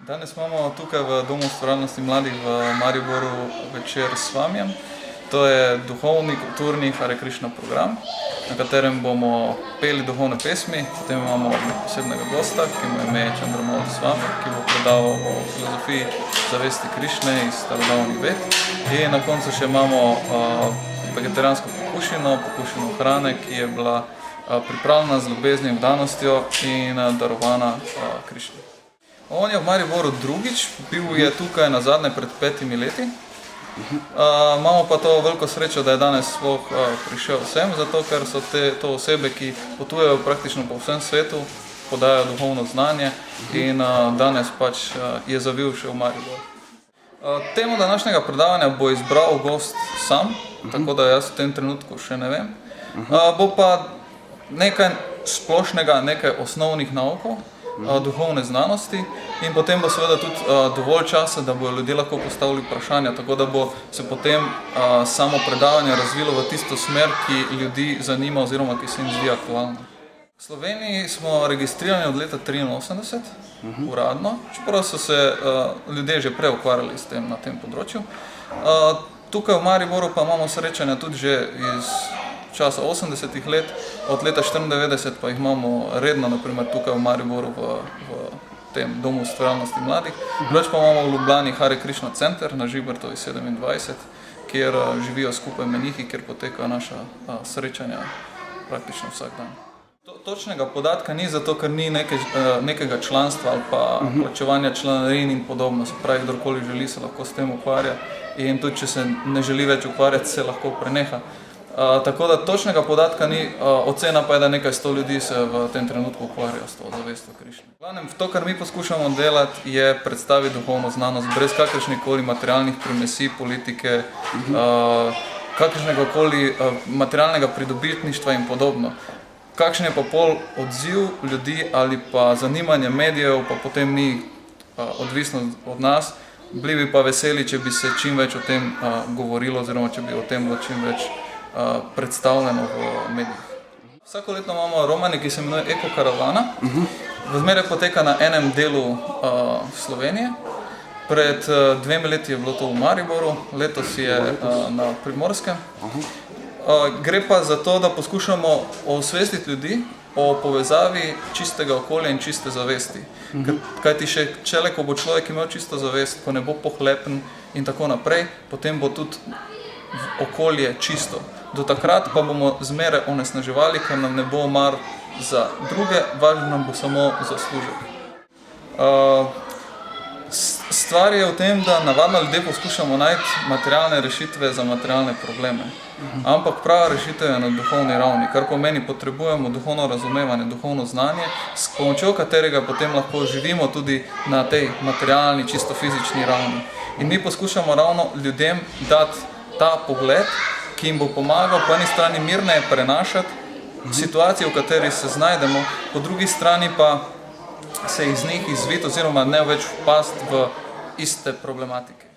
Danes imamo tukaj v Domu ustvarjalnosti mladih v Mariboru večer s Svamijem. To je duhovni, kulturni Hare Krišna program, na katerem bomo peli duhovne pesmi. Potem imamo posebnega gosta, ki mu je ime Chandramouli Swami, ki bo predaval o filozofiji zavesti Krišne iz starodavnih ved. In na koncu še imamo vegetarijansko pokušino hrane, ki je bila pripravljena z ljubeznijo, vdanostjo in darovana Krišni. On je v Mariboru drugič, bil je tukaj nazadnje pred 5 leti. Imamo pa to veliko srečo, da je danes sploh prišel sem, zato ker so to osebe, ki potujejo praktično po vsem svetu, podajajo duhovno znanje in danes pač je zavil še v Maribor. Temo današnjega predavanja bo izbral gost sam, tako da jaz v tem trenutku še ne vem. Bo pa nekaj splošnega, nekaj osnovnih naukov, duhovne znanosti in potem bo seveda tudi dovolj časa, da bodo ljudje lahko postavili vprašanja, tako da bo se potem samo predavanje razvilo v tisto smer, ki ljudi zanima oziroma ki se jim zdi aktualna. V Sloveniji smo registrirani od leta 1983, uradno, čeprav so se ljudje že prej ukvarjali s tem na tem področju. Tukaj v Mariboru pa imamo srečanja tudi že iz časa 80-ih let, od leta 1994 pa jih imamo redno, naprimer tukaj v Mariboru v tem Domu ustvarjalnosti mladih. Drugač pa imamo v Ljubljani Hare Krišna center na Žibertovi 27, kjer živijo skupaj menihi, kjer potekajo naša srečanja praktično vsak dan. Točnega podatka ni zato, ker ni nekega članstva ali pa plačevanja članarin in podobno. Se pravi, kdorkoli želi, se lahko s tem ukvarja in tudi, če se ne želi več ukvarjati, se lahko preneha. Tako da točnega podatka ni, ocena pa je, da nekaj 100 ljudi se v tem trenutku ukvarjajo s to zavestjo Krišne. V glavnem, to, kar mi poskušamo delati, je predstaviti duhovno znanost brez kakršnihkoli materialnih primesi, politike, kakršnegakoli materialnega pridobitništva in podobno. Kakšen je pa pol odziv ljudi ali pa zanimanje medijev, pa potem ni odvisno od nas. Bili bi pa veseli, če bi se čim več o tem govorilo oziroma če bi o tem bilo čim več predstavljeno v medijih. Vsako leto imamo romanje, ki se imenuje Eko karavana. Zmeraj poteka na enem delu Slovenije. Pred 2 leti je bilo to v Mariboru, letos je na Primorskem. Gre pa za to, da poskušamo osvestiti ljudi o povezavi čistega okolja in čiste zavesti. Kajti šele, ko bo človek imel čisto zavest, ko ne bo pohlepen in tako naprej, potem bo tudi okolje čisto. Do takrat pa bomo zmeraj onesnaževali, ker nam ne bo mar za druge, važno nam bo samo zaslužek. Stvar je v tem, da navadno ljudje poskušamo najti materialne rešitve za materialne probleme. Ampak prava rešitev je na duhovni ravni, kar pomeni, potrebujemo duhovno razumevanje, duhovno znanje, s pomočjo katerega potem lahko živimo tudi na tej materialni, čisto fizični ravni. In mi poskušamo ravno ljudem dati ta pogled, ki jim bo pomagal po eni strani mirneje prenašati situacije, v kateri se znajdemo, po drugi strani pa se iz njih izviti oziroma ne več vpasti v iste problematike.